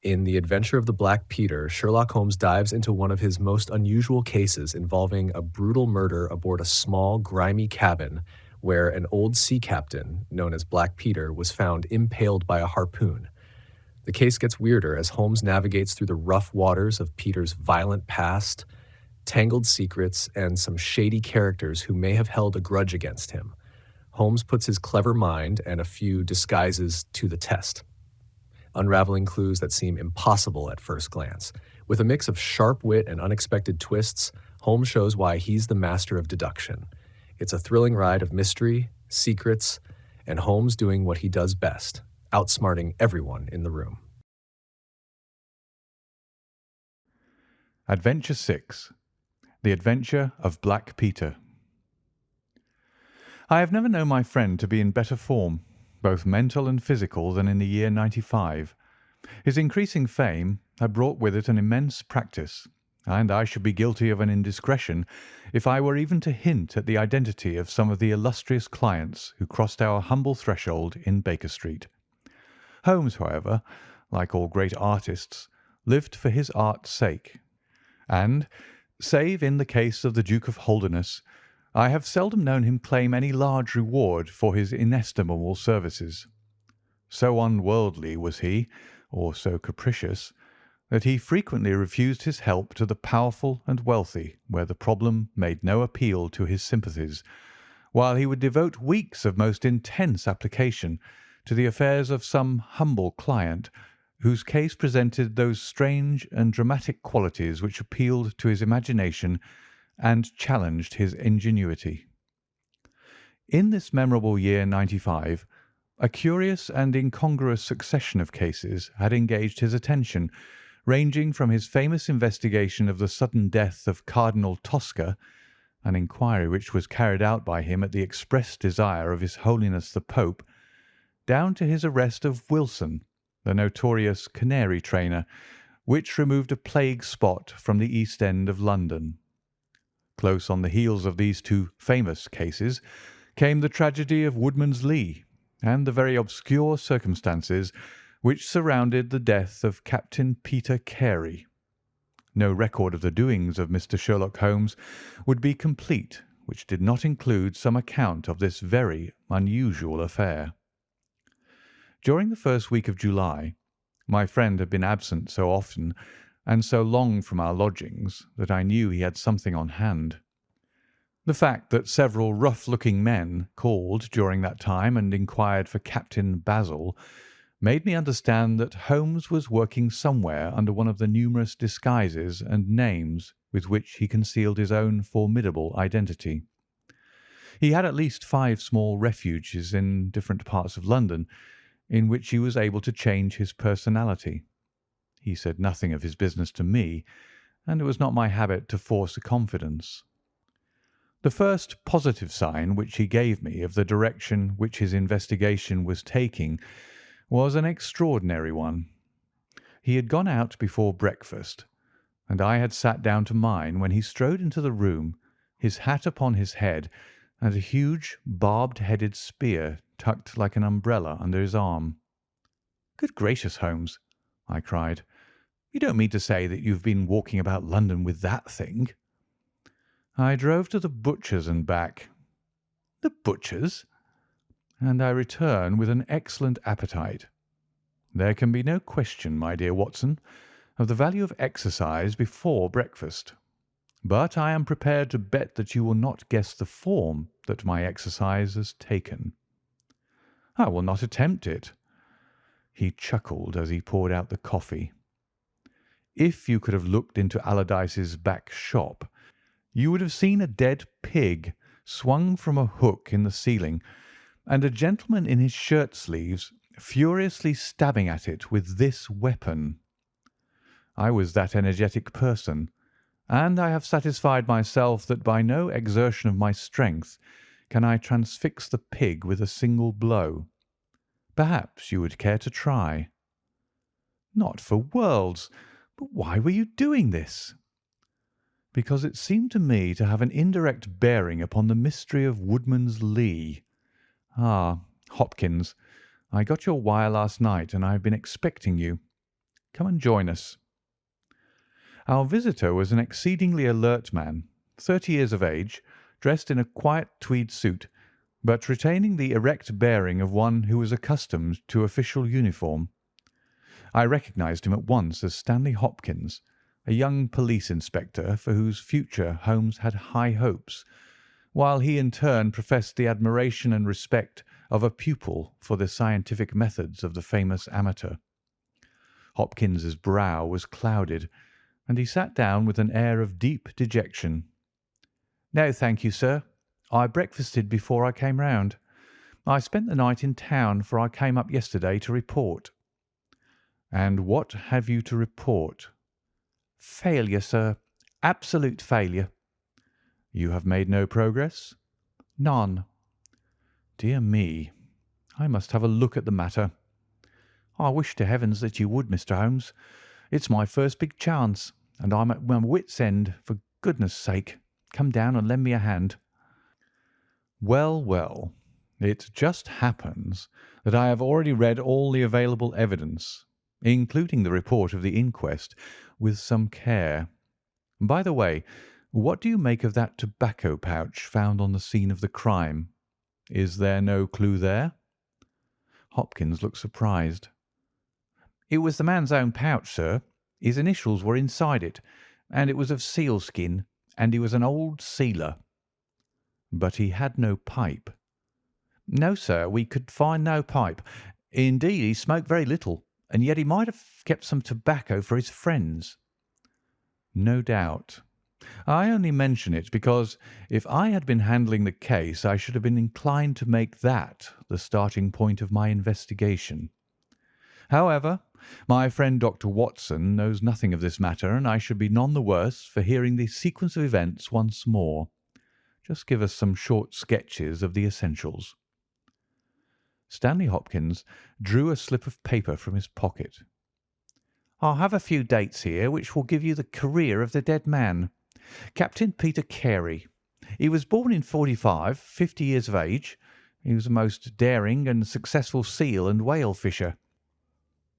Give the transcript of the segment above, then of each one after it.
In The Adventure of the Black Peter, Sherlock Holmes dives into one of his most unusual cases involving a brutal murder aboard a small, grimy cabin where an old sea captain, known as Black Peter, was found impaled by a harpoon. The case gets weirder as Holmes navigates through the rough waters of Peter's violent past, tangled secrets, and some shady characters who may have held a grudge against him. Holmes puts his clever mind and a few disguises to the test, unraveling clues that seem impossible at first glance. With a mix of sharp wit and unexpected twists, Holmes shows why he's the master of deduction. It's a thrilling ride of mystery, secrets, and Holmes doing what he does best, outsmarting everyone in the room. Adventure 6. The Adventure of Black Peter. I have never known my friend to be in better form, both mental and physical, than in the year '95. His increasing fame had brought with it an immense practice, and I should be guilty of an indiscretion if I were even to hint at the identity of some of the illustrious clients who crossed our humble threshold in Baker Street. Holmes, however, like all great artists, lived for his art's sake, and, save in the case of the Duke of Holderness, I have seldom known him claim any large reward for his inestimable services. So unworldly was he, or so capricious, that he frequently refused his help to the powerful and wealthy where the problem made no appeal to his sympathies, while he would devote weeks of most intense application to the affairs of some humble client whose case presented those strange and dramatic qualities which appealed to his imagination and challenged his ingenuity. In this memorable year '95, a curious and incongruous succession of cases had engaged his attention, ranging from his famous investigation of the sudden death of Cardinal Tosca, an inquiry which was carried out by him at the express desire of His Holiness the Pope, down to his arrest of Wilson, the notorious canary trainer, which removed a plague spot from the East End of London. Close on the heels of these two famous cases came the tragedy of Woodman's Lee and the very obscure circumstances which surrounded the death of Captain Peter Carey. No record of the doings of Mr. Sherlock Holmes would be complete which did not include some account of this very unusual affair. During the first week of July, my friend had been absent so often and so long from our lodgings that I knew he had something on hand. The fact that several rough-looking men called during that time and inquired for Captain Basil made me understand that Holmes was working somewhere under one of the numerous disguises and names with which he concealed his own formidable identity. He had at least 5 small refuges in different parts of London, in which he was able to change his personality. He said nothing of his business to me, and it was not my habit to force a confidence. The first positive sign which he gave me of the direction which his investigation was taking was an extraordinary one. He had gone out before breakfast, and I had sat down to mine when he strode into the room, his hat upon his head, and a huge barbed-headed spear tucked like an umbrella under his arm. "Good gracious, Holmes!" I cried. "You don't mean to say that you've been walking about London with that thing?" "I drove to the butcher's and back." "The butcher's?" "And I return with an excellent appetite. There can be no question, my dear Watson, of the value of exercise before breakfast. But I am prepared to bet that you will not guess the form that my exercise has taken." "I will not attempt it." He chuckled as he poured out the coffee. "If you could have looked into Allardyce's back shop, you would have seen a dead pig swung from a hook in the ceiling, and a gentleman in his shirt sleeves furiously stabbing at it with this weapon. I was that energetic person, and I have satisfied myself that by no exertion of my strength can I transfix the pig with a single blow. Perhaps you would care to try." "Not for worlds. But why were you doing this?" "Because it seemed to me to have an indirect bearing upon the mystery of Woodman's Lee. Ah, Hopkins, I got your wire last night, and I have been expecting you. Come and join us." Our visitor was an exceedingly alert man, 30 years of age, dressed in a quiet tweed suit, but retaining the erect bearing of one who was accustomed to official uniform. I recognised him at once as Stanley Hopkins, a young police inspector for whose future Holmes had high hopes, while he in turn professed the admiration and respect of a pupil for the scientific methods of the famous amateur. Hopkins's brow was clouded, and he sat down with an air of deep dejection. "No, thank you, sir. I breakfasted before I came round. I spent the night in town, for I came up yesterday to report." "And what have you to report?" "Failure, sir. Absolute failure." "You have made no progress?" "None." "Dear me, I must have a look at the matter." "I wish to heavens that you would, Mr. Holmes. It's my first big chance, and I'm at my wits' end. For goodness' sake, come down and lend me a hand." "Well, well, it just happens that I have already read all the available evidence, including the report of the inquest, with some care. By the way, what do you make of that tobacco pouch found on the scene of the crime? Is there no clue there?" Hopkins looked surprised. "It was the man's own pouch, sir. His initials were inside it, and it was of sealskin, and he was an old sealer." "But he had no pipe?" "No, sir, we could find no pipe. Indeed, he smoked very little, and yet he might have kept some tobacco for his friends." "No doubt. I only mention it because if I had been handling the case I should have been inclined to make that the starting point of my investigation. However, my friend Dr. Watson knows nothing of this matter, and I should be none the worse for hearing the sequence of events once more. Just give us some short sketches of the essentials." Stanley Hopkins drew a slip of paper from his pocket. "I have a few dates here which will give you the career of the dead man. Captain Peter Carey. He was born in '45, 50 years of age. He was a most daring and successful seal and whale fisher.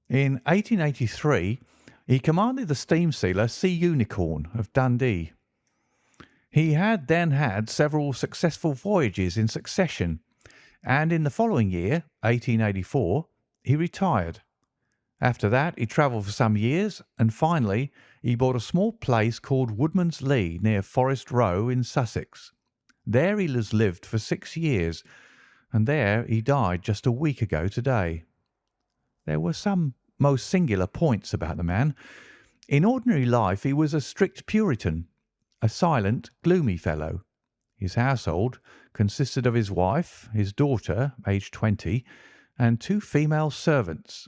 In 1883 he commanded the steam sealer Sea Unicorn of Dundee. He had then had several successful voyages in succession, and in the following year, 1884, he retired. After that he travelled for some years, and finally he bought a small place called Woodman's Lee near Forest Row in Sussex. There he has lived for 6 years, and there he died just a week ago today. There were some most singular points about the man. In ordinary life he was a strict Puritan, a silent, gloomy fellow. His household consisted of his wife, his daughter, aged 20, and 2 female servants.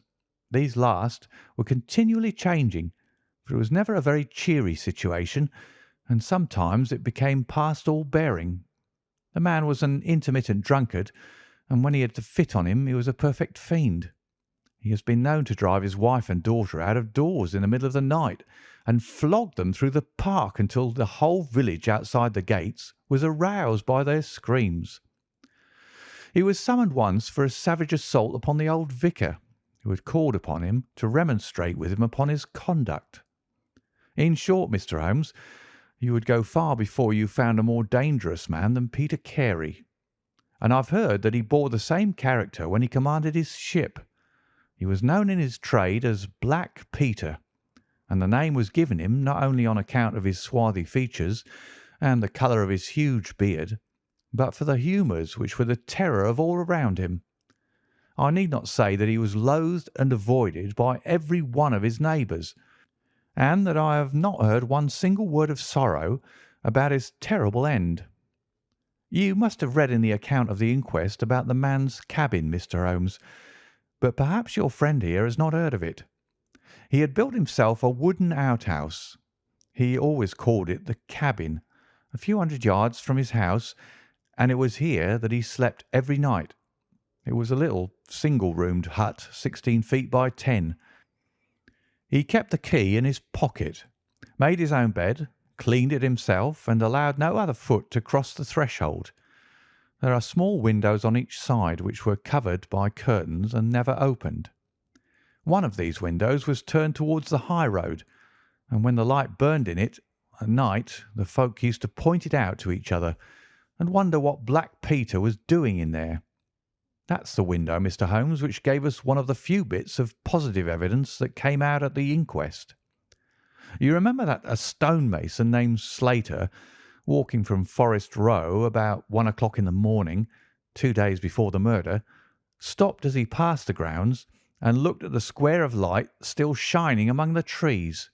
These last were continually changing, for it was never a very cheery situation, and sometimes it became past all bearing. The man was an intermittent drunkard, and when he had the fit on him he was a perfect fiend. He has been known to drive his wife and daughter out of doors in the middle of the night and flog them through the park until the whole village outside the gates was aroused by their screams. He was summoned once for a savage assault upon the old vicar, who had called upon him to remonstrate with him upon his conduct. In short, Mr. Holmes, you would go far before you found a more dangerous man than Peter Carey. And I've heard that he bore the same character when he commanded his ship. He was known in his trade as Black Peter, and the name was given him not only on account of his swarthy features and the colour of his huge beard, but for the humours which were the terror of all around him. I need not say that he was loathed and avoided by every one of his neighbours, and that I have not heard one single word of sorrow about his terrible end. You must have read in the account of the inquest about the man's cabin, Mr. Holmes, but perhaps your friend here has not heard of it. He had built himself a wooden outhouse. He always called it the cabin, a few hundred yards from his house, and it was here that he slept every night. It was a little single-roomed hut, 16 feet by 10. He kept the key in his pocket, made his own bed, cleaned it himself, and allowed no other foot to cross the threshold. There are small windows on each side which were covered by curtains and never opened. One of these windows was turned towards the high road, and when the light burned in it at night, the folk used to point it out to each other and wonder what Black Peter was doing in there. That's the window, Mr. Holmes, which gave us one of the few bits of positive evidence that came out at the inquest. You remember that a stonemason named Slater, walking from Forest Row about 1 o'clock in the morning, 2 days before the murder, stopped as he passed the grounds and looked at the square of light still shining among the trees.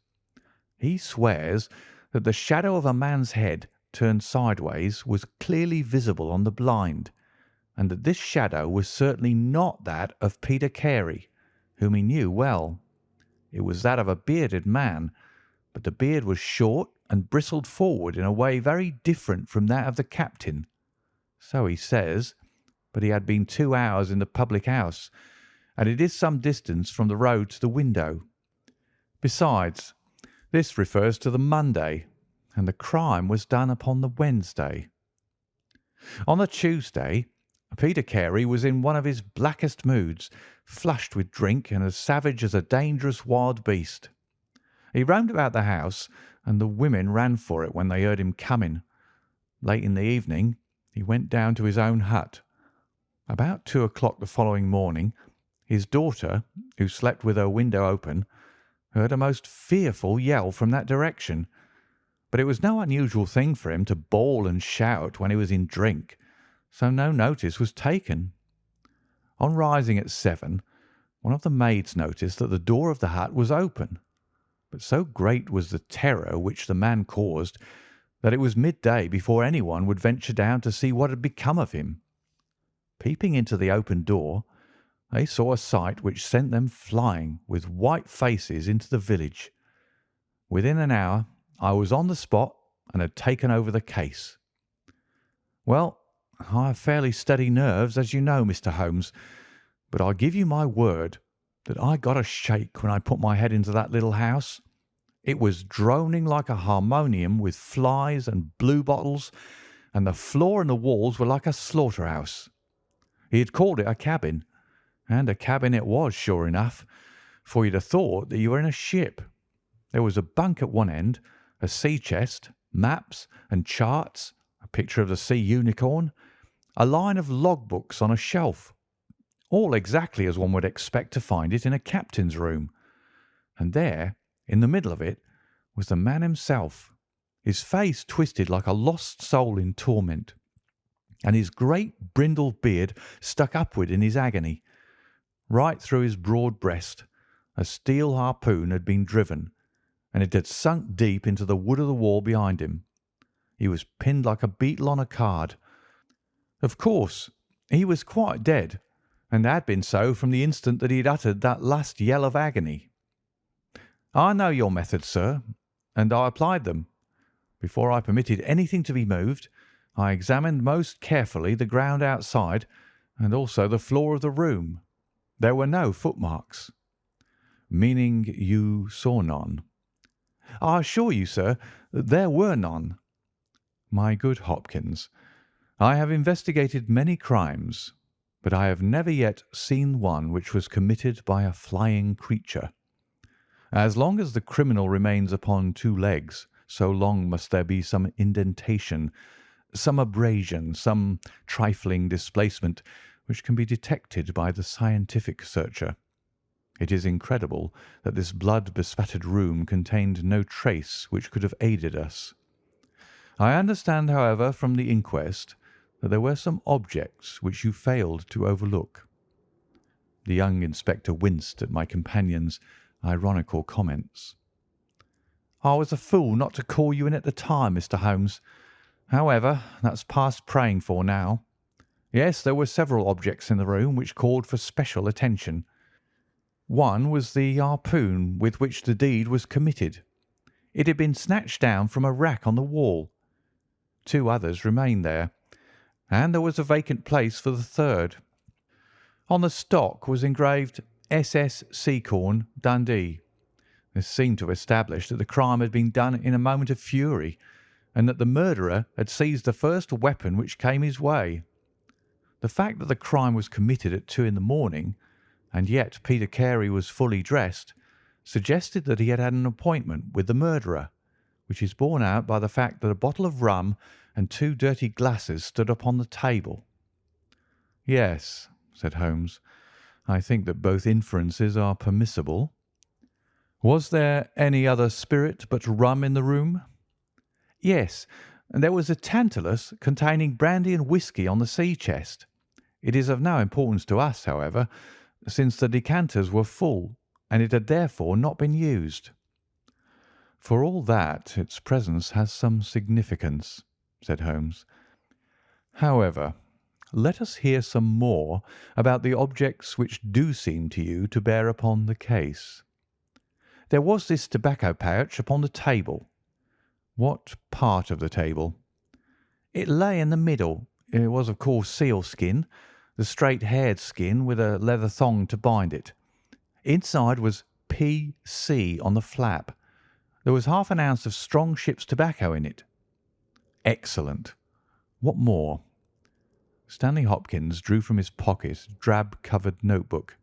He swears that the shadow of a man's head turned sideways was clearly visible on the blind, and that this shadow was certainly not that of Peter Carey, whom he knew well. It was that of a bearded man, but the beard was short and bristled forward in a way very different from that of the captain. So he says, but he had been 2 hours in the public house, and it is some distance from the road to the window. Besides, this refers to the Monday, and the crime was done upon the Wednesday. On the Tuesday, Peter Carey was in one of his blackest moods, flushed with drink and as savage as a dangerous wild beast. He roamed about the house, and the women ran for it when they heard him coming. Late in the evening, he went down to his own hut. About 2 o'clock the following morning, his daughter, who slept with her window open, heard a most fearful yell from that direction, but it was no unusual thing for him to bawl and shout when he was in drink, so no notice was taken. On rising at 7, one of the maids noticed that the door of the hut was open, but so great was the terror which the man caused that it was midday before anyone would venture down to see what had become of him. Peeping into the open door, they saw a sight which sent them flying with white faces into the village. Within an hour I was on the spot and had taken over the case. Well, I have fairly steady nerves, as you know, Mr. Holmes, but I give you my word that I got a shake when I put my head into that little house. It was droning like a harmonium with flies and bluebottles, and the floor and the walls were like a slaughterhouse. He had called it a cabin, and a cabin it was, sure enough, for you'd have thought that you were in a ship. There was a bunk at one end, a sea chest, maps and charts, a picture of the sea unicorn, a line of logbooks on a shelf, all exactly as one would expect to find it in a captain's room. And there, in the middle of it, was the man himself, his face twisted like a lost soul in torment, and his great brindled beard stuck upward in his agony. Right through his broad breast a steel harpoon had been driven, and it had sunk deep into the wood of the wall behind him. He was pinned like a beetle on a card. Of course, he was quite dead, and had been so from the instant that he had uttered that last yell of agony. I know your methods, sir, and I applied them. Before I permitted anything to be moved, I examined most carefully the ground outside and also the floor of the room. There were no footmarks. Meaning you saw none? I assure you, sir, that there were none. My good Hopkins, I have investigated many crimes, but I have never yet seen one which was committed by a flying creature. As long as the criminal remains upon 2 legs, so long must there be some indentation, some abrasion, some trifling displacement which can be detected by the scientific searcher. It is incredible that this blood-bespattered room contained no trace which could have aided us. I understand, however, from the inquest that there were some objects which you failed to overlook. The young inspector winced at my companion's ironical comments. I was a fool not to call you in at the time, Mr. Holmes. However, that's past praying for now. Yes, there were several objects in the room which called for special attention. One was the harpoon with which the deed was committed. It had been snatched down from a rack on the wall. 2 others remained there, and there was a vacant place for the third. On the stock was engraved SS Seacorn, Dundee. This seemed to establish that the crime had been done in a moment of fury, and that the murderer had seized the first weapon which came his way. The fact that the crime was committed at 2 in the morning and yet Peter Carey was fully dressed, suggested that he had had an appointment with the murderer, which is borne out by the fact that a bottle of rum and two dirty glasses stood upon the table. "Yes," said Holmes, "I think that both inferences are permissible. Was there any other spirit but rum in the room?" "Yes, and there was a tantalus containing brandy and whisky on the sea chest. It is of no importance to us, however, since the decanters were full, and it had therefore not been used." "For all that, its presence has some significance," said Holmes. "However, let us hear some more about the objects which do seem to you to bear upon the case." "There was this tobacco pouch upon the table." "What part of the table?" "It lay in the middle. It was, of course, sealskin, the straight-haired skin with a leather thong to bind it. Inside was P.C. on the flap. There was half an ounce of strong ship's tobacco in it." "Excellent. What more?" Stanley Hopkins drew from his pocket a drab-covered notebook.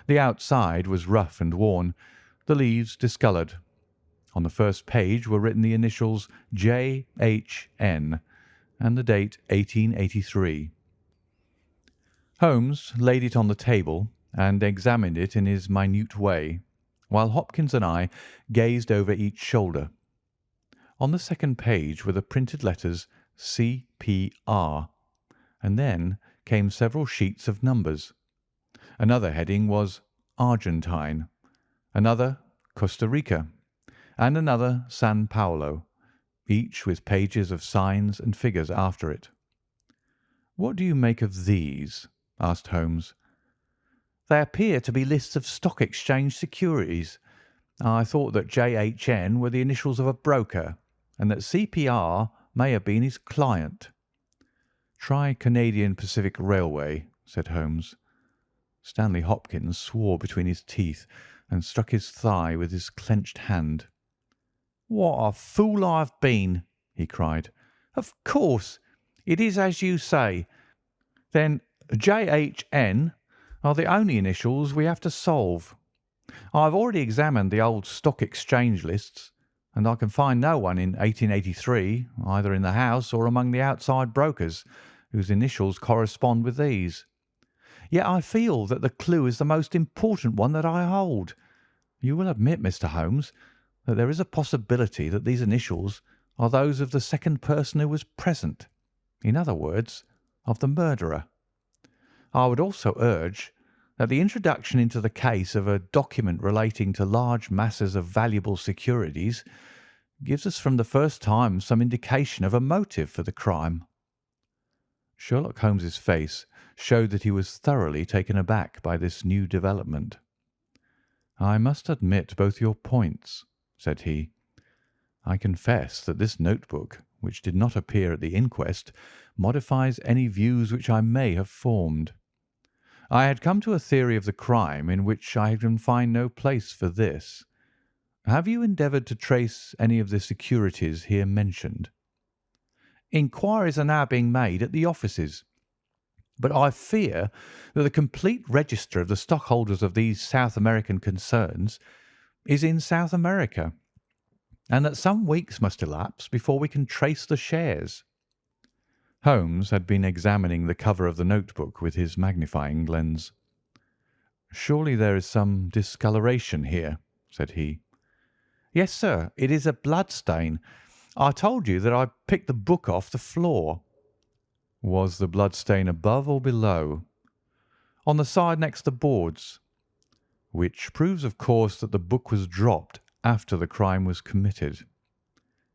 The outside was rough and worn, the leaves discoloured. On the first page were written the initials J.H.N. and the date 1883. Holmes laid it on the table and examined it in his minute way, while Hopkins and I gazed over each shoulder. On the second page were the printed letters C.P.R., and then came several sheets of numbers. Another heading was Argentine, another Costa Rica, and another San Paulo, each with pages of signs and figures after it. "What do you make of these?" asked Holmes. "They appear to be lists of stock exchange securities. I thought that J.H.N. were the initials of a broker, and that C.P.R. may have been his client." "Try Canadian Pacific Railway," said Holmes. Stanley Hopkins swore between his teeth and struck his thigh with his clenched hand. "What a fool I've been!" he cried. "Of course, it is as you say. Then J.H.N. are the only initials we have to solve. I have already examined the old Stock Exchange lists, and I can find no one in 1883, either in the house or among the outside brokers, whose initials correspond with these. Yet I feel that the clue is the most important one that I hold. You will admit, Mr. Holmes, that there is a possibility that these initials are those of the second person who was present, in other words, of the murderer. I would also urge that the introduction into the case of a document relating to large masses of valuable securities gives us from the first time some indication of a motive for the crime." Sherlock Holmes's face showed that he was thoroughly taken aback by this new development. "I must admit both your points," said he. "I confess that this notebook, which did not appear at the inquest, modifies any views which I may have formed. I had come to a theory of the crime in which I can find no place for this. Have you endeavoured to trace any of the securities here mentioned?" "Inquiries are now being made at the offices, but I fear that the complete register of the stockholders of these South American concerns is in South America, and that some weeks must elapse before we can trace the shares." Holmes had been examining the cover of the notebook with his magnifying lens. "Surely there is some discoloration here," said he. "Yes, sir, it is a blood stain. I told you that I picked the book off the floor." "Was the blood stain above or below?" "On the side next the boards." "Which proves, of course, that the book was dropped after the crime was committed."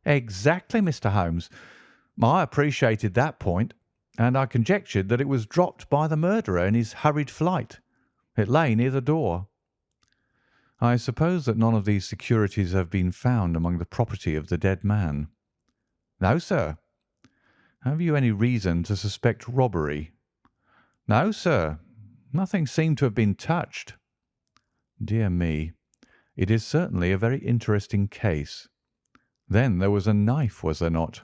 "Exactly, Mr. Holmes. I appreciated that point, and I conjectured that it was dropped by the murderer in his hurried flight. It lay near the door." "I suppose that none of these securities have been found among the property of the dead man?" "No, sir." "Have you any reason to suspect robbery?" "No, sir. Nothing seemed to have been touched." "Dear me, it is certainly a very interesting case. Then there was a knife, was there not?"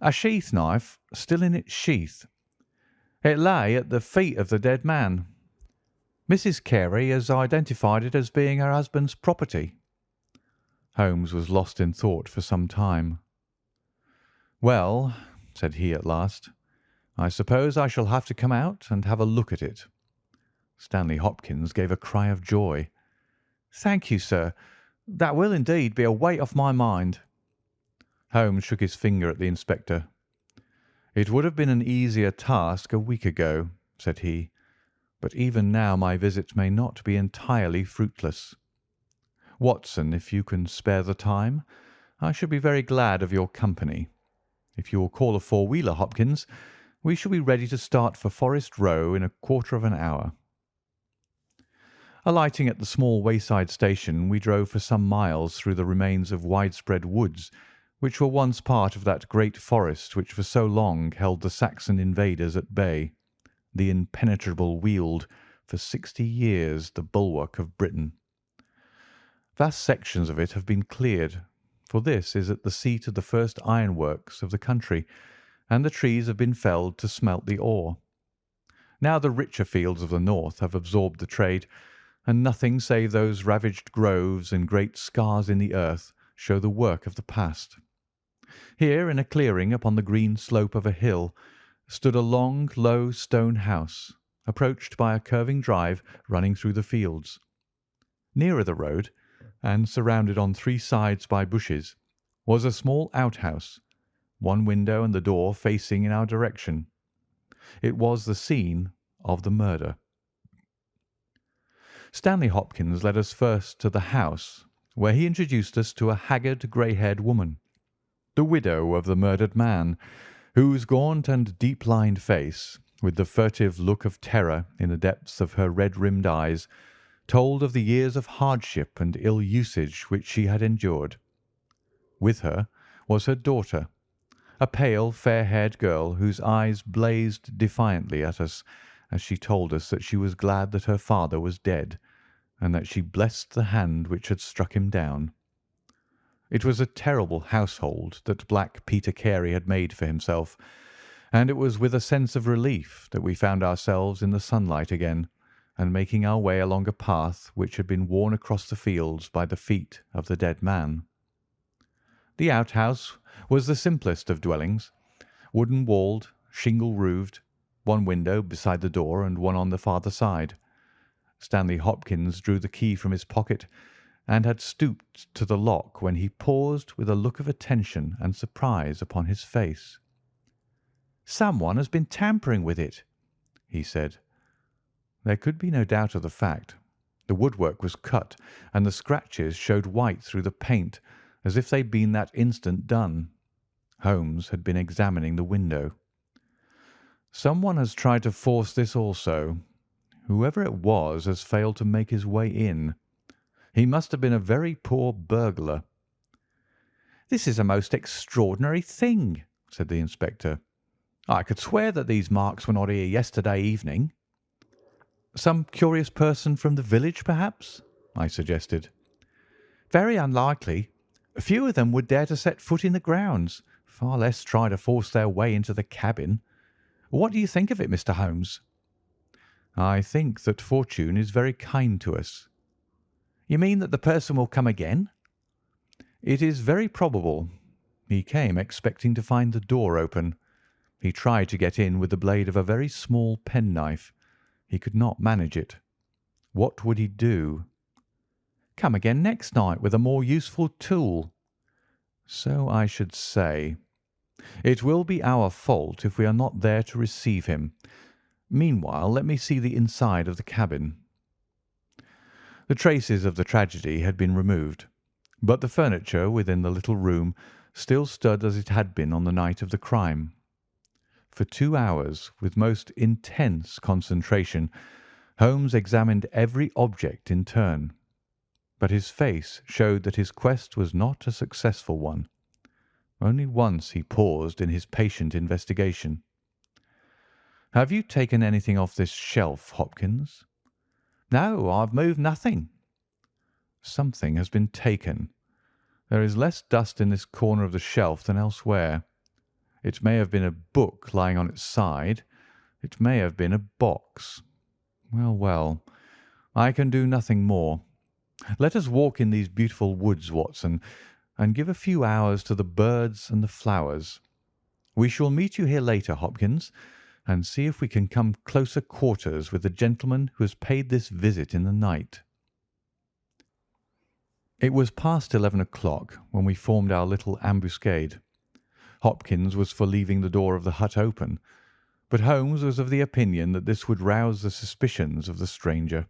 "A sheath knife, still in its sheath. It lay at the feet of the dead man." Mrs. Carey has identified it as being her husband's property." Holmes was lost in thought for some time. "Well," said he at last, "I suppose I shall have to come out and have a look at it." Stanley Hopkins gave a cry of joy. "Thank you, sir. That will indeed be a weight off my mind." Holmes shook his finger at the inspector. "It would have been an easier task a week ago," said he, "but even now my visit may not be entirely fruitless. Watson, if you can spare the time, I should be very glad of your company. If you will call a four-wheeler, Hopkins, we shall be ready to start for Forest Row in a quarter of an hour." Alighting at the small wayside station, we drove for some miles through the remains of widespread woods which were once part of that great forest which for so long held the Saxon invaders at bay, the impenetrable Weald, for 60 years the bulwark of Britain. Vast sections of it have been cleared, for this is at the seat of the first ironworks of the country, and the trees have been felled to smelt the ore. Now the richer fields of the north have absorbed the trade, and nothing save those ravaged groves and great scars in the earth show the work of the past. Here, in a clearing upon the green slope of a hill, stood a long, low stone house, approached by a curving drive running through the fields. Nearer the road, and surrounded on 3 sides by bushes, was a small outhouse, one window and the door facing in our direction. It was the scene of the murder. Stanley Hopkins led us first to the house, where he introduced us to a haggard, grey-haired woman, the widow of the murdered man, whose gaunt and deep-lined face, with the furtive look of terror in the depths of her red-rimmed eyes, told of the years of hardship and ill usage which she had endured. With her was her daughter, a pale, fair-haired girl whose eyes blazed defiantly at us as she told us that she was glad that her father was dead, and that she blessed the hand which had struck him down. It was a terrible household that Black Peter Carey had made for himself, and it was with a sense of relief that we found ourselves in the sunlight again, and making our way along a path which had been worn across the fields by the feet of the dead man. The outhouse was the simplest of dwellings, wooden-walled, shingle-roofed, one window beside the door and one on the farther side. Stanley Hopkins drew the key from his pocket and had stooped to the lock when he paused with a look of attention and surprise upon his face. "Someone has been tampering with it," he said. There could be no doubt of the fact. The woodwork was cut, and the scratches showed white through the paint, as if they'd been that instant done. Holmes had been examining the window. "Someone has tried to force this also. Whoever it was has failed to make his way in. He must have been a very poor burglar." "This is a most extraordinary thing," said the inspector. "I could swear that these marks were not here yesterday evening." "Some curious person from the village, perhaps?" I suggested. "Very unlikely. Few of them would dare to set foot in the grounds, far less try to force their way into the cabin. What do you think of it, Mr. Holmes?" "I think that fortune is very kind to us." "You mean that the person will come again?" "It is very probable. He came expecting to find the door open. He tried to get in with the blade of a very small penknife. He could not manage it. What would he do?" "Come again next night with a more useful tool." "So I should say. It will be our fault if we are not there to receive him. Meanwhile, let me see the inside of the cabin." The traces of the tragedy had been removed, but the furniture within the little room still stood as it had been on the night of the crime. For 2 hours, with most intense concentration, Holmes examined every object in turn, but his face showed that his quest was not a successful one. Only once he paused in his patient investigation. "Have you taken anything off this shelf, Hopkins?" "No, I've moved nothing." "Something has been taken. There is less dust in this corner of the shelf than elsewhere. It may have been a book lying on its side. It may have been a box. Well, well. I can do nothing more. Let us walk in these beautiful woods, Watson, and give a few hours to the birds and the flowers. We shall meet you here later, Hopkins, and see if we can come closer quarters with the gentleman who has paid this visit in the night." It was past 11 o'clock when we formed our little ambuscade. Hopkins was for leaving the door of the hut open, but Holmes was of the opinion that this would rouse the suspicions of the stranger.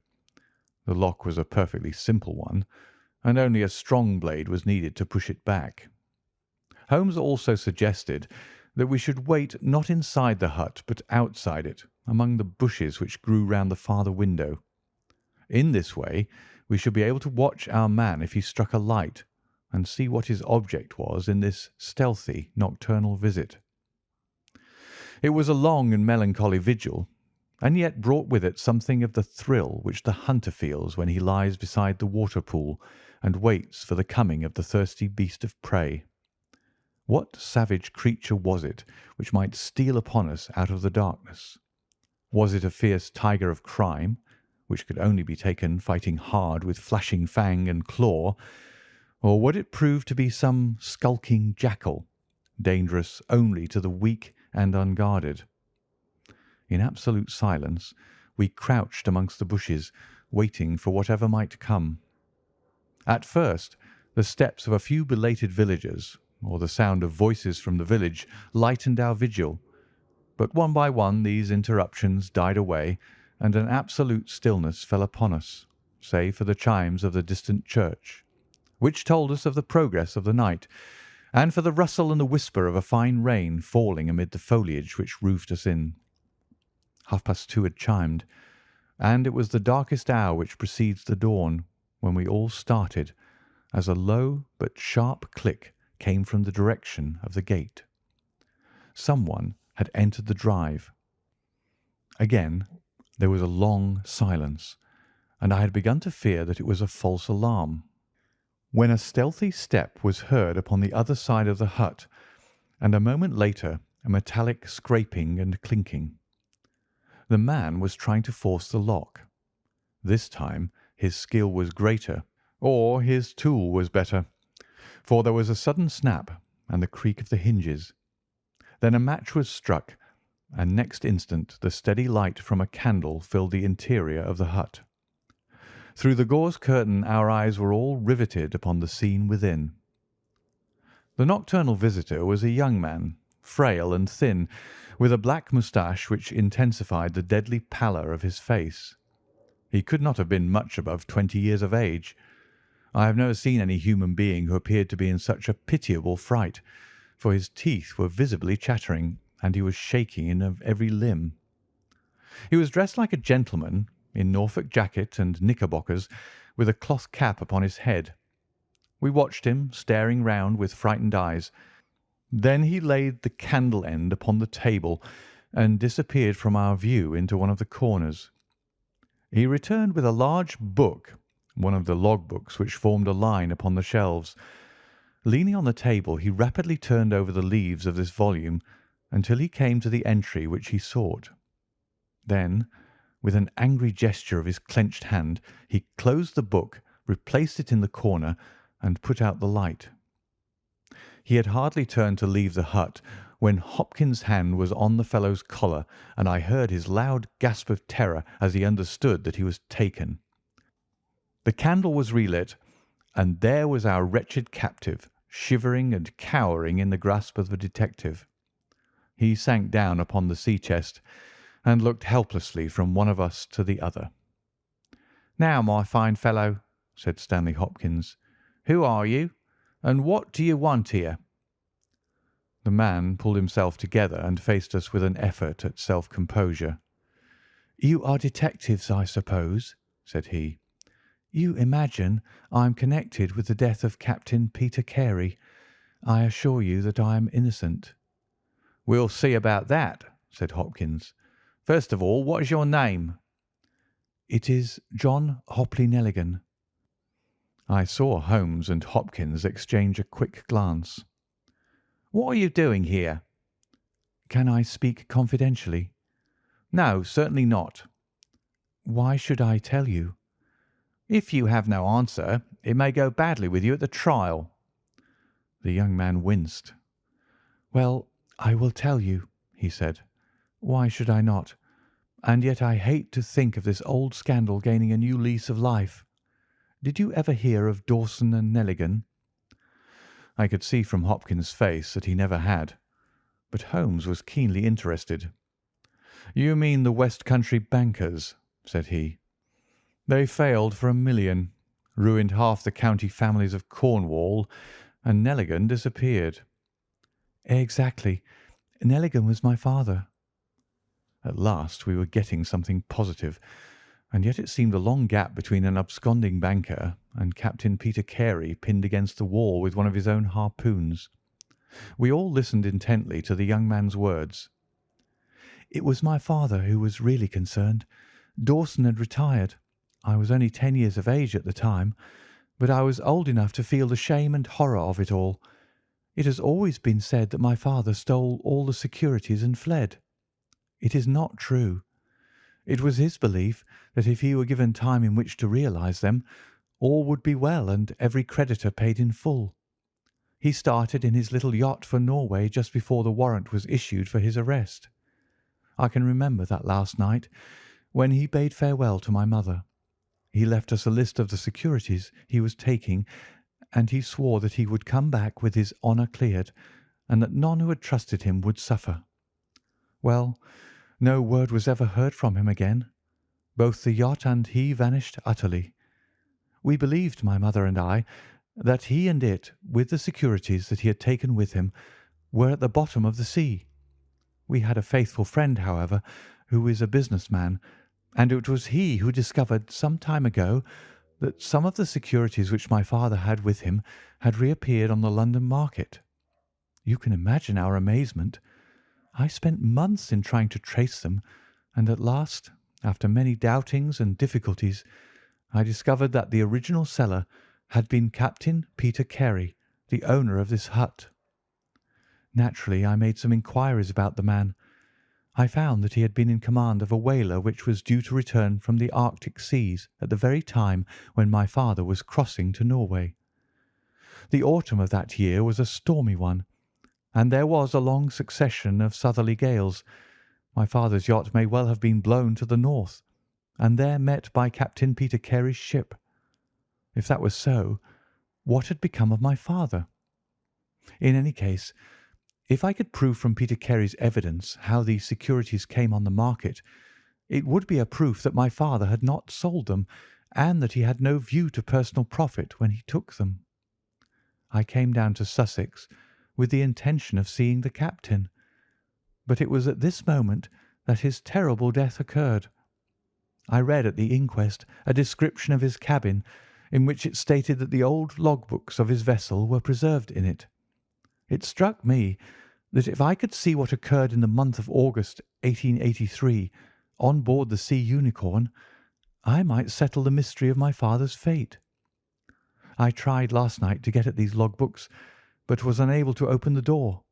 The lock was a perfectly simple one, and only a strong blade was needed to push it back. Holmes also suggested that we should wait not inside the hut but outside it, among the bushes which grew round the farther window. In this way we should be able to watch our man if he struck a light, and see what his object was in this stealthy nocturnal visit. It was a long and melancholy vigil, and yet brought with it something of the thrill which the hunter feels when he lies beside the water pool and waits for the coming of the thirsty beast of prey. What savage creature was it which might steal upon us out of the darkness? Was it a fierce tiger of crime, which could only be taken fighting hard with flashing fang and claw, or would it prove to be some skulking jackal, dangerous only to the weak and unguarded? In absolute silence we crouched amongst the bushes, waiting for whatever might come. At first the steps of a few belated villagers, or the sound of voices from the village, lightened our vigil, but one by one these interruptions died away, and an absolute stillness fell upon us, save for the chimes of the distant church, which told us of the progress of the night, and for the rustle and the whisper of a fine rain falling amid the foliage which roofed us in. 2:30 had chimed, and it was the darkest hour which precedes the dawn when we all started, as a low but sharp click came from the direction of the gate. Someone had entered the drive. Again there was a long silence, and I had begun to fear that it was a false alarm, when a stealthy step was heard upon the other side of the hut, and a moment later a metallic scraping and clinking. The man was trying to force the lock. This time his skill was greater, or his tool was better, for there was a sudden snap and the creak of the hinges. Then a match was struck, and next instant the steady light from a candle filled the interior of the hut. Through the gauze curtain our eyes were all riveted upon the scene within. The nocturnal visitor was a young man, frail and thin, with a black moustache which intensified the deadly pallor of his face. He could not have been much above 20 years of age. I have never seen any human being who appeared to be in such a pitiable fright, for his teeth were visibly chattering, and he was shaking in every limb. He was dressed like a gentleman, in Norfolk jacket and knickerbockers, with a cloth cap upon his head. We watched him, staring round with frightened eyes. Then he laid the candle end upon the table and disappeared from our view into one of the corners. He returned with a large book, one of the log-books which formed a line upon the shelves. Leaning on the table, he rapidly turned over the leaves of this volume until he came to the entry which he sought. Then, with an angry gesture of his clenched hand, he closed the book, replaced it in the corner, and put out the light. He had hardly turned to leave the hut when Hopkins' hand was on the fellow's collar, and I heard his loud gasp of terror as he understood that he was taken. The candle was relit, and there was our wretched captive, shivering and cowering in the grasp of the detective. He sank down upon the sea-chest and looked helplessly from one of us to the other. "Now, my fine fellow," said Stanley Hopkins, "who are you, and what do you want here?" The man pulled himself together and faced us with an effort at self-composure. "You are detectives, I suppose," said he. "You imagine I am connected with the death of Captain Peter Carey. I assure you that I am innocent." "We'll see about that," said Hopkins. "First of all, what is your name?" "It is John Hopley Nelligan." I saw Holmes and Hopkins exchange a quick glance. "What are you doing here?" "Can I speak confidentially?" "No, certainly not." "Why should I tell you?" If you have no answer, it may go badly with you at the trial." The young man winced. "Well, I will tell you," he said. "Why should I not? And yet I hate to think of this old scandal gaining a new lease of life. Did you ever hear of Dawson and Nelligan?" I could see from Hopkins's face that he never had, but Holmes was keenly interested. "You mean the West Country bankers," said he. "They failed for £1 million, ruined half the county families of Cornwall, and Nelligan disappeared." "Exactly. Nelligan was my father." At last we were getting something positive, and yet it seemed a long gap between an absconding banker and Captain Peter Carey pinned against the wall with one of his own harpoons. We all listened intently to the young man's words. "It was my father who was really concerned. Dawson had retired. I was only 10 years of age at the time, but I was old enough to feel the shame and horror of it all. It has always been said that my father stole all the securities and fled. It is not true. It was his belief that if he were given time in which to realize them, all would be well and every creditor paid in full. He started in his little yacht for Norway just before the warrant was issued for his arrest. I can remember that last night, when he bade farewell to my mother. He left us a list of the securities he was taking, and he swore that he would come back with his honour cleared, and that none who had trusted him would suffer. Well, no word was ever heard from him again. Both the yacht and he vanished utterly. We believed, my mother and I, that he and it, with the securities that he had taken with him, were at the bottom of the sea. We had a faithful friend, however, who is a business man, and it was he who discovered some time ago that some of the securities which my father had with him had reappeared on the London market. You can imagine our amazement. I spent months in trying to trace them, and at last, after many doubtings and difficulties, I discovered that the original seller had been Captain Peter Carey, the owner of this hut. Naturally, I made some inquiries about the man. I found that he had been in command of a whaler which was due to return from the Arctic seas at the very time when my father was crossing to Norway. The autumn of that year was a stormy one, and there was a long succession of southerly gales. My father's yacht may well have been blown to the north, and there met by Captain Peter Carey's ship. If that was so, what had become of my father? In any case, if I could prove from Peter Carey's evidence how these securities came on the market, it would be a proof that my father had not sold them, and that he had no view to personal profit when he took them. I came down to Sussex with the intention of seeing the captain, but it was at this moment that his terrible death occurred. I read at the inquest a description of his cabin, in which it stated that the old logbooks of his vessel were preserved in it. It struck me that if I could see what occurred in the month of August 1883 on board the Sea Unicorn, I might settle the mystery of my father's fate. I tried last night to get at these logbooks, but was unable to open the door.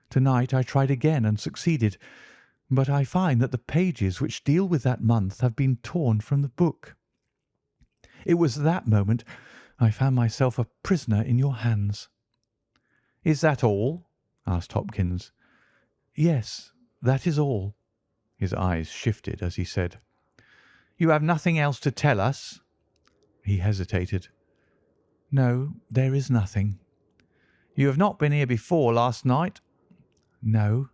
Tonight I tried again and succeeded, but I find that the pages which deal with that month have been torn from the book. It was at that moment I found myself a prisoner in your hands." "Is that all?" asked Hopkins. "Yes, that is all." His eyes shifted as he said, "You have nothing else to tell us?" He hesitated. "No, there is nothing." "You have not been here before last night?" "No."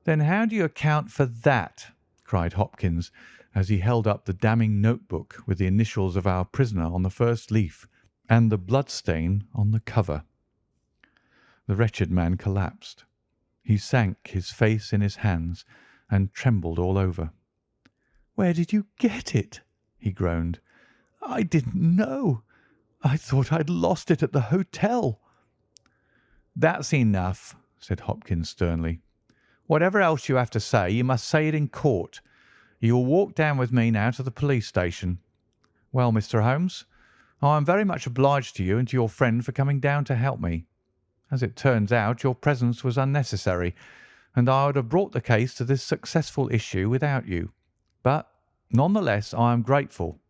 "Then how do you account for that?" cried Hopkins, as he held up the damning notebook with the initials of our prisoner on the first leaf and the blood stain on the cover. The wretched man collapsed. He sank his face in his hands and trembled all over. "Where did you get it?" he groaned. "I didn't know. I thought I'd lost it at the hotel." "That's enough," said Hopkins sternly. "Whatever else you have to say, you must say it in court. You will walk down with me now to the police station. Well, Mr. Holmes, I am very much obliged to you and to your friend for coming down to help me. As it turns out, your presence was unnecessary, and I would have brought the case to this successful issue without you. But, none the less, I am grateful.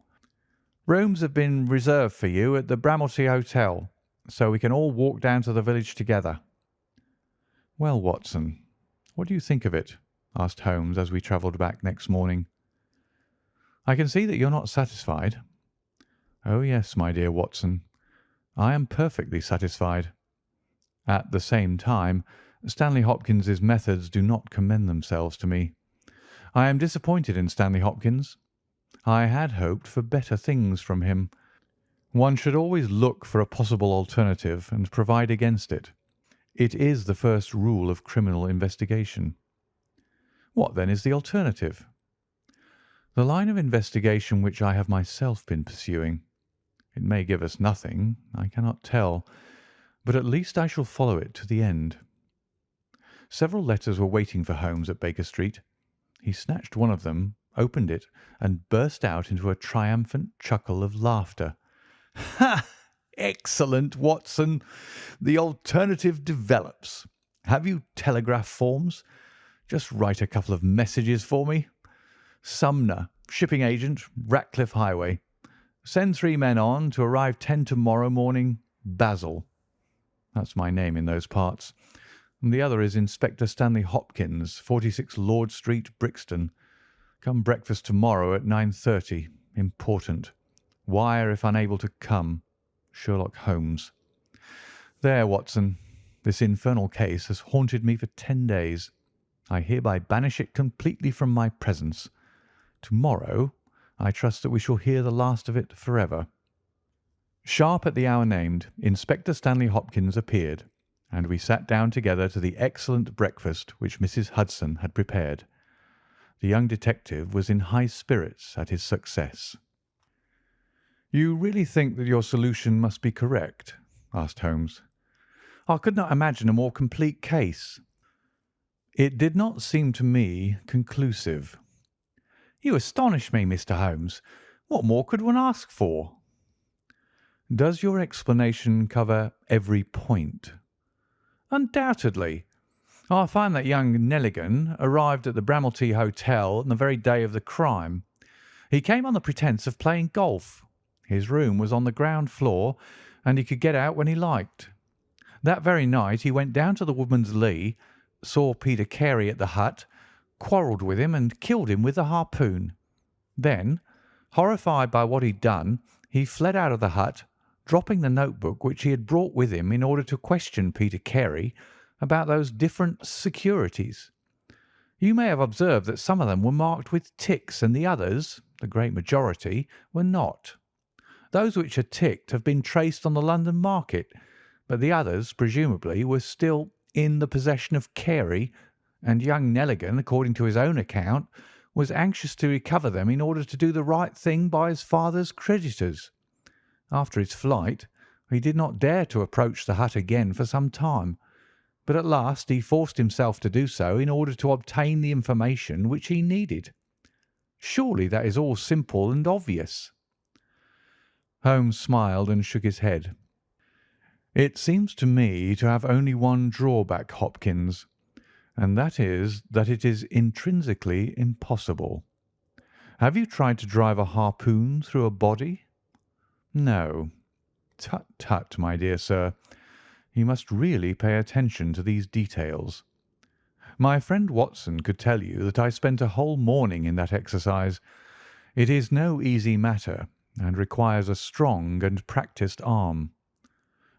Rooms have been reserved for you at the Bramley Hotel, so we can all walk down to the village together." "Well, Watson, what do you think of it?" asked Holmes as we travelled back next morning. "I can see that you're not satisfied." "Oh, yes, my dear Watson, I am perfectly satisfied. At the same time, Stanley Hopkins's methods do not commend themselves to me. I am disappointed in Stanley Hopkins. I had hoped for better things from him. One should always look for a possible alternative and provide against it. It is the first rule of criminal investigation." "What, then, is the alternative?" "The line of investigation which I have myself been pursuing. It may give us nothing, I cannot tell, but at least I shall follow it to the end." Several letters were waiting for Holmes at Baker Street. He snatched one of them, opened it, and burst out into a triumphant chuckle of laughter. "Ha! Excellent, Watson. The alternative develops. Have you telegraph forms? Just write a couple of messages for me. Sumner, shipping agent, Ratcliffe Highway. Send 3 men on to arrive 10 tomorrow morning, Basil. That's my name in those parts. And the other is Inspector Stanley Hopkins, 46 Lord Street, Brixton. Come breakfast tomorrow at 9:30. Important. Wire if unable to come. Sherlock Holmes. There, Watson. This infernal case has haunted me for 10 days. I hereby banish it completely from my presence. Tomorrow, I trust that we shall hear the last of it forever." Sharp at the hour named, Inspector Stanley Hopkins appeared, and we sat down together to the excellent breakfast which Mrs. Hudson had prepared. The young detective was in high spirits at his success. "You really think that your solution must be correct?" asked Holmes. "I could not imagine a more complete case." "It did not seem to me conclusive." "You astonish me, Mr. Holmes. What more could one ask for?" "Does your explanation cover every point?" "Undoubtedly. I find that young Nelligan arrived at the Bramley Hotel on the very day of the crime. He came on the pretence of playing golf. His room was on the ground floor, and he could get out when he liked. That very night he went down to the Woodman's Lee, saw Peter Carey at the hut, quarrelled with him and killed him with the harpoon. Then, horrified by what he'd done, he fled out of the hut, dropping the notebook which he had brought with him in order to question Peter Carey about those different securities. You may have observed that some of them were marked with ticks and the others, the great majority, were not. Those which are ticked have been traced on the London market, but the others, presumably, were still in the possession of Carey, and young Nelligan, according to his own account, was anxious to recover them in order to do the right thing by his father's creditors. After his flight, he did not dare to approach the hut again for some time, but at last he forced himself to do so in order to obtain the information which he needed. Surely that is all simple and obvious." Holmes smiled and shook his head. "It seems to me to have only one drawback, Hopkins, and that is that it is intrinsically impossible. Have you tried to drive a harpoon through a body? No. Tut, tut, my dear sir. You must really pay attention to these details. My friend Watson could tell you that I spent a whole morning in that exercise. It is no easy matter, and requires a strong and practised arm.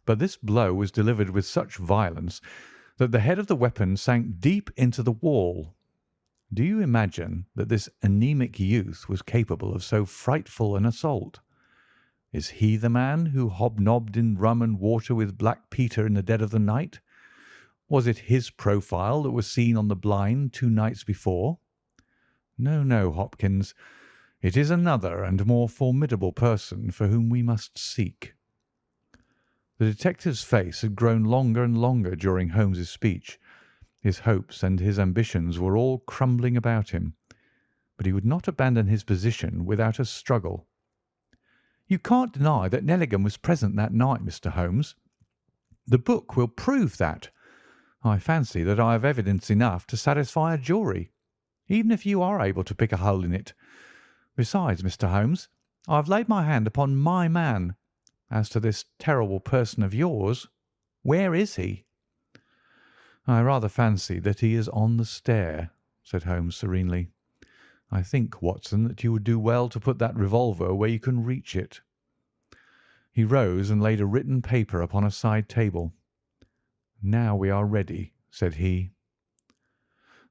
But this blow was delivered with such violence that the head of the weapon sank deep into the wall. Do you imagine that this anemic youth was capable of so frightful an assault? Is he the man who hobnobbed in rum and water with Black Peter in the dead of the night? Was it his profile that was seen on the blind 2 nights before? No, no, Hopkins. It is another and more formidable person for whom we must seek." The detective's face had grown longer and longer during Holmes's speech. His hopes and his ambitions were all crumbling about him, but he would not abandon his position without a struggle. "You can't deny that Nelligan was present that night, Mr. Holmes. The book will prove that. I fancy that I have evidence enough to satisfy a jury, even if you are able to pick a hole in it. Besides, Mr. Holmes, I've laid my hand upon my man. As to this terrible person of yours, where is he?" "I rather fancy that he is on the stair," said Holmes serenely. "I think, Watson, that you would do well to put that revolver where you can reach it." He rose and laid a written paper upon a side table. "Now we are ready," said he.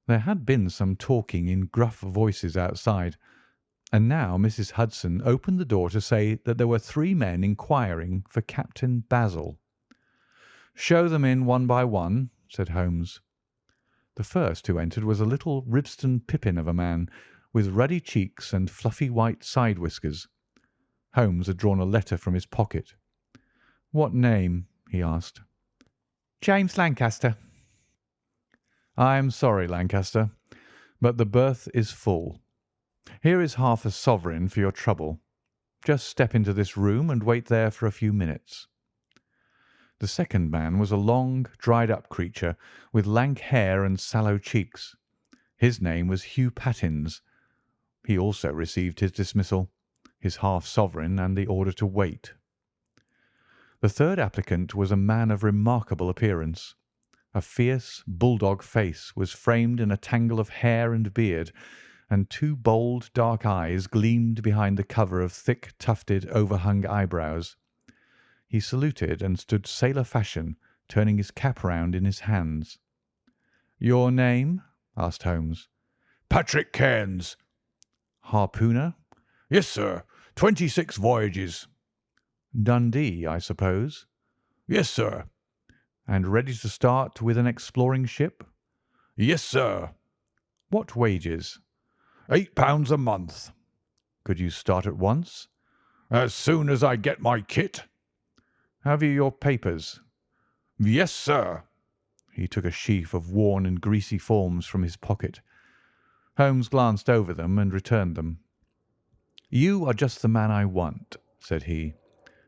There had been some talking in gruff voices outside, and now Mrs. Hudson opened the door to say that there were 3 men inquiring for Captain Basil. "Show them in one by one," said Holmes. The first who entered was a little Ribston pippin of a man, with ruddy cheeks and fluffy white side whiskers. Holmes had drawn a letter from his pocket. "What name?" he asked. "James Lancaster." "I am sorry, Lancaster, but the berth is full. Here is half a sovereign for your trouble. Just step into this room and wait there for a few minutes." The second man was a long, dried-up creature with lank hair and sallow cheeks. His name was Hugh Pattins. He also received his dismissal, his half-sovereign, and the order to wait. The third applicant was a man of remarkable appearance. A fierce, bulldog face was framed in a tangle of hair and beard, and 2 bold, dark eyes gleamed behind the cover of thick, tufted, overhung eyebrows. He saluted and stood sailor fashion, turning his cap round in his hands. "Your name?" asked Holmes. "Patrick Cairns." "Harpooner?" "Yes, sir. 26 voyages." "Dundee, I suppose?" "Yes, sir." "And ready to start with an exploring ship?" "Yes, sir." "What wages?" £8 a month." "Could you start at once?" "As soon as I get my kit." "Have you your papers?" "Yes, sir." He took a sheaf of worn and greasy forms from his pocket. Holmes glanced over them and returned them. "You are just the man I want," said he.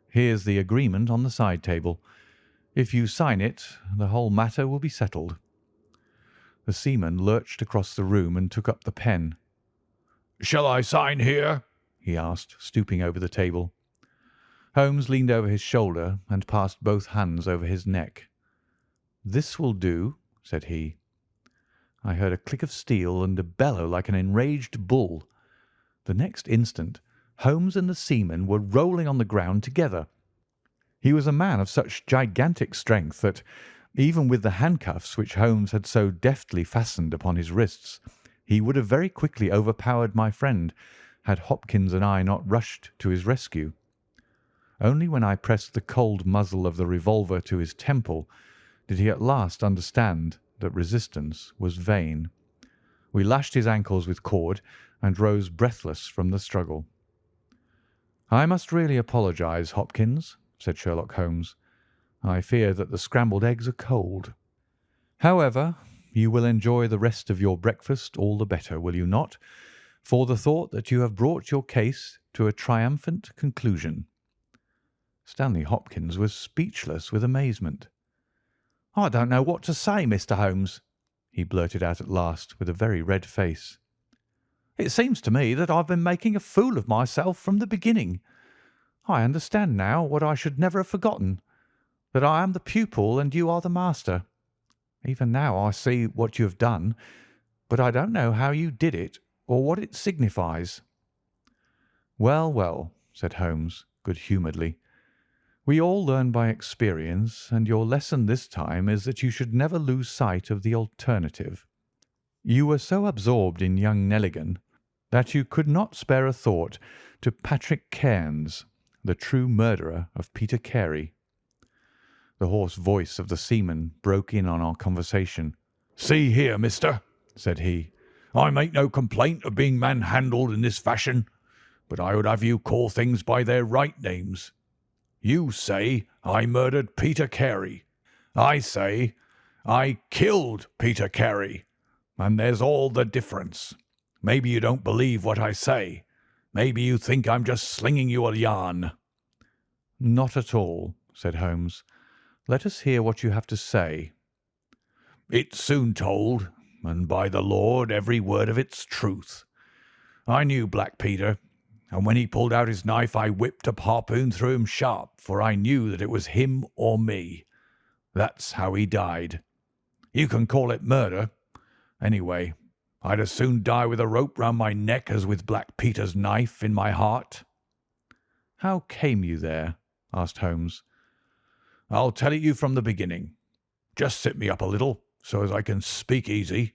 "Here's the agreement on the side table. If you sign it, the whole matter will be settled." The seaman lurched across the room and took up the pen. "Shall I sign here?" he asked, stooping over the table. Holmes leaned over his shoulder and passed both hands over his neck. "This will do," said he. I heard a click of steel and a bellow like an enraged bull. The next instant Holmes and the seaman were rolling on the ground together. He was a man of such gigantic strength that, even with the handcuffs which Holmes had so deftly fastened upon his wrists, he would have very quickly overpowered my friend, had Hopkins and I not rushed to his rescue. Only when I pressed the cold muzzle of the revolver to his temple did he at last understand that resistance was vain. We lashed his ankles with cord and rose breathless from the struggle. "I must really apologize, Hopkins," said Sherlock Holmes. "I fear that the scrambled eggs are cold. However, you will enjoy the rest of your breakfast all the better, will you not, for the thought that you have brought your case to a triumphant conclusion?" Stanley Hopkins was speechless with amazement. "I don't know what to say, Mr. Holmes," he blurted out at last, with a very red face. "It seems to me that I've been making a fool of myself from the beginning. I understand now what I should never have forgotten, that I am the pupil and you are the master. Even now I see what you have done, but I don't know how you did it or what it signifies." "Well, well," said Holmes, good-humouredly. "We all learn by experience, and your lesson this time is that you should never lose sight of the alternative. You were so absorbed in young Nelligan that you could not spare a thought to Patrick Cairns, the true murderer of Peter Carey." The hoarse voice of the seaman broke in on our conversation. "See here, mister," said he, "I make no complaint of being manhandled in this fashion, but I would have you call things by their right names. You say I murdered Peter Carey. I say I killed Peter Carey, and there's all the difference. Maybe you don't believe what I say. Maybe you think I'm just slinging you a yarn." "Not at all," said Holmes. "Let us hear what you have to say." "It's soon told, and by the Lord every word of it's truth. I knew Black Peter. and when he pulled out his knife I whipped a harpoon through him sharp, for I knew that it was him or me. That's how he died. You can call it murder. Anyway, I'd as soon die with a rope round my neck as with Black Peter's knife in my heart." "How came you there?" asked Holmes. "I'll tell it you from the beginning. Just sit me up a little, so as I can speak easy.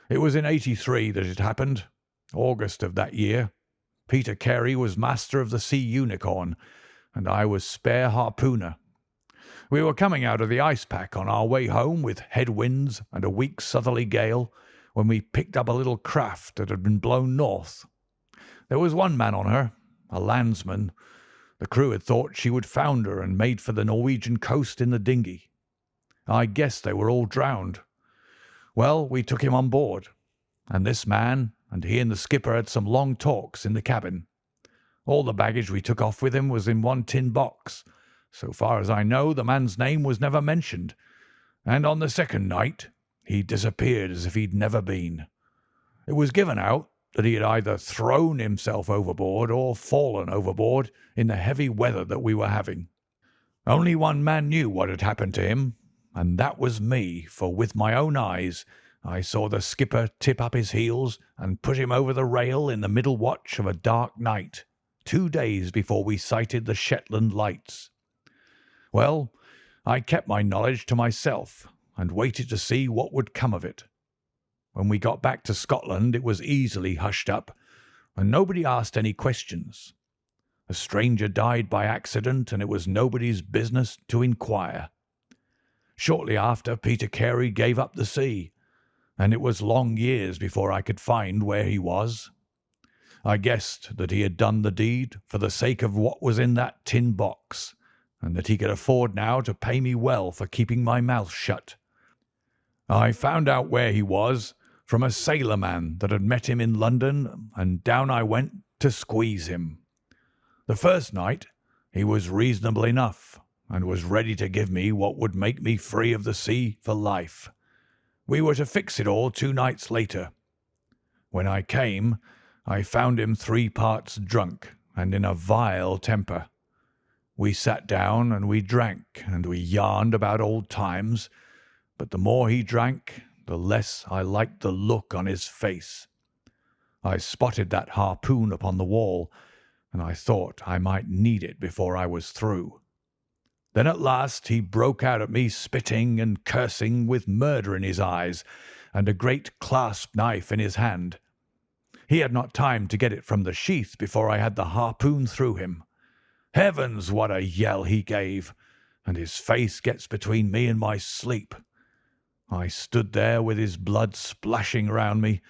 It was in '83 that it happened, August of that year. Peter Carey was master of the Sea Unicorn, and I was spare harpooner. We were coming out of the ice pack on our way home with head winds and a weak southerly gale when we picked up a little craft that had been blown north. There was one man on her, a landsman. The crew had thought she would founder and made for the Norwegian coast in the dinghy. I guessed they were all drowned. Well, we took him on board, and this man and he and the skipper had some long talks in the cabin. All the baggage we took off with him was in one tin box. So far as I know, the man's name was never mentioned, and on the second night he disappeared as if he'd never been. It was given out that he had either thrown himself overboard or fallen overboard in the heavy weather that we were having. Only one man knew what had happened to him, and that was me, for with my own eyes I saw the skipper tip up his heels and put him over the rail in the middle watch of a dark night, 2 days before we sighted the Shetland lights. Well, I kept my knowledge to myself and waited to see what would come of it. When we got back to Scotland it was easily hushed up, and nobody asked any questions. A stranger died by accident, and it was nobody's business to inquire. Shortly after, Peter Carey gave up the sea, and it was long years before I could find where he was. I guessed that he had done the deed for the sake of what was in that tin box, and that he could afford now to pay me well for keeping my mouth shut. I found out where he was from a sailor-man that had met him in London, and down I went to squeeze him. The first night he was reasonable enough, and was ready to give me what would make me free of the sea for life. We were to fix it all 2 nights later. When I came, I found him 3 parts drunk and in a vile temper. We sat down and we drank and we yarned about old times, but the more he drank, the less I liked the look on his face. I spotted that harpoon upon the wall, and I thought I might need it before I was through. Then at last he broke out at me, spitting and cursing, with murder in his eyes and a great clasp knife in his hand. He had not time to get it from the sheath before I had the harpoon through him. Heavens, what a yell he gave, and his face gets between me and my sleep. I stood there with his blood splashing round me,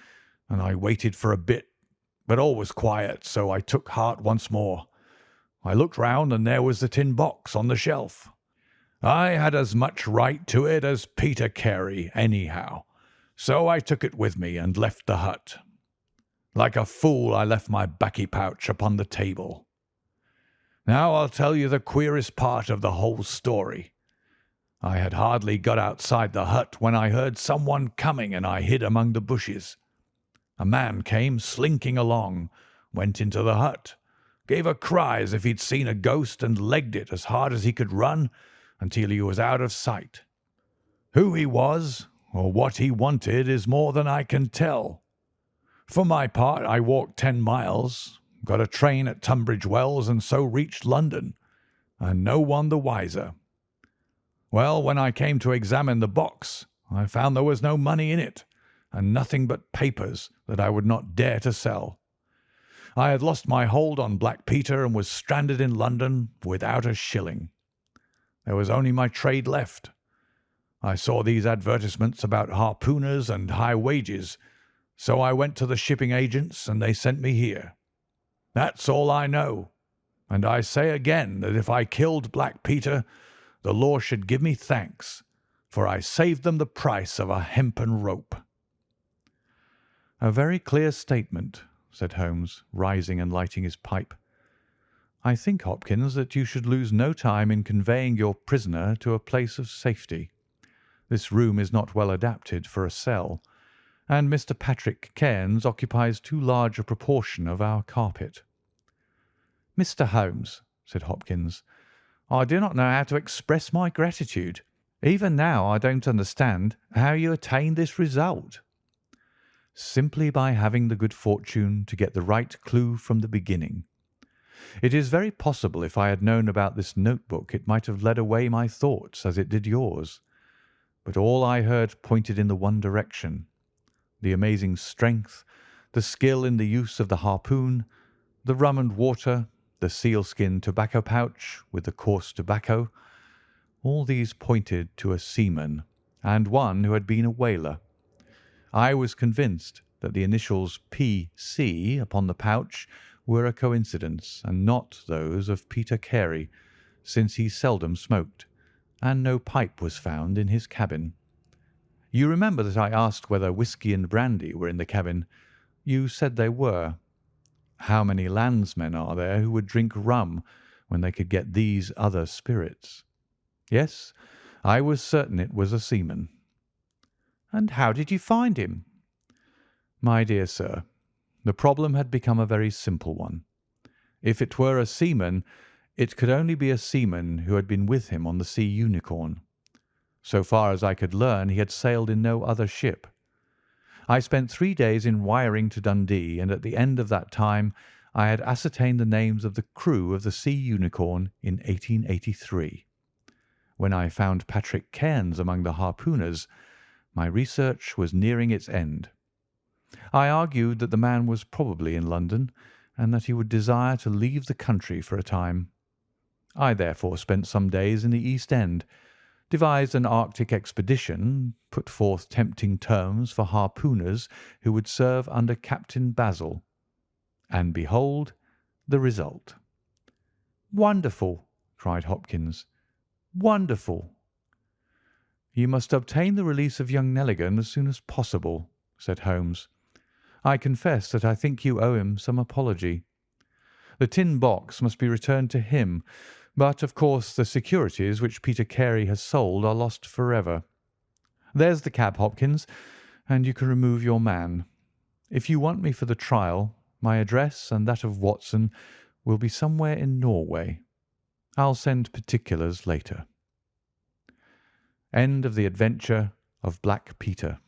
and I waited for a bit, but all was quiet, so I took heart once more. I looked round, and there was the tin box on the shelf. I had as much right to it as Peter Carey, anyhow, so I took it with me and left the hut. Like a fool, I left my baccy pouch upon the table. Now I'll tell you the queerest part of the whole story. I had hardly got outside the hut when I heard someone coming, and I hid among the bushes. A man came slinking along, went into the hut, gave a cry as if he'd seen a ghost, and legged it as hard as he could run until he was out of sight. Who he was or what he wanted is more than I can tell. For my part, I walked 10 miles, got a train at Tunbridge Wells, and so reached London, and no one the wiser. Well, when I came to examine the box, I found there was no money in it, and nothing but papers that I would not dare to sell. I had lost my hold on Black Peter and was stranded in London without a shilling. There was only my trade left. I saw these advertisements about harpooners and high wages, so I went to the shipping agents and they sent me here. That's all I know, and I say again that if I killed Black Peter, the law should give me thanks, for I saved them the price of a hempen rope." "A very clear statement," said Holmes, rising and lighting his pipe. "I think, Hopkins, that you should lose no time in conveying your prisoner to a place of safety. This room is not well adapted for a cell, and Mr. Patrick Cairns occupies too large a proportion of our carpet. "Mr. Holmes," said Hopkins, "I do not know how to express my gratitude. Even now I don't understand how you attained this result." "Simply by having the good fortune to get the right clue from the beginning. It is very possible if I had known about this notebook it might have led away my thoughts as it did yours. But all I heard pointed in the one direction. The amazing strength, the skill in the use of the harpoon, the rum and water, the sealskin tobacco pouch with the coarse tobacco, all these pointed to a seaman, and one who had been a whaler. I was convinced that the initials P.C. upon the pouch were a coincidence, and not those of Peter Carey, since he seldom smoked, and no pipe was found in his cabin. You remember that I asked whether whisky and brandy were in the cabin. You said they were. How many landsmen are there who would drink rum when they could get these other spirits? Yes, I was certain it was a seaman." "And how did you find him?" "My dear sir, the problem had become a very simple one. If it were a seaman, it could only be a seaman who had been with him on the Sea Unicorn. So far as I could learn, he had sailed in no other ship. I spent 3 days in wiring to Dundee, and at the end of that time I had ascertained the names of the crew of the Sea Unicorn in 1883. When I found Patrick Cairns among the harpooners, my research was nearing its end. I argued that the man was probably in London, and that he would desire to leave the country for a time. I therefore spent some days in the East End, devised an Arctic expedition, put forth tempting terms for harpooners who would serve under Captain Basil, and behold the result." "Wonderful!" cried Hopkins. "Wonderful!" "You must obtain the release of young Nelligan as soon as possible," said Holmes. "I confess that I think you owe him some apology. The tin box must be returned to him, but, of course, the securities which Peter Carey has sold are lost forever. There's the cab, Hopkins, and you can remove your man. If you want me for the trial, my address and that of Watson will be somewhere in Norway. I'll send particulars later." End of the adventure of Black Peter.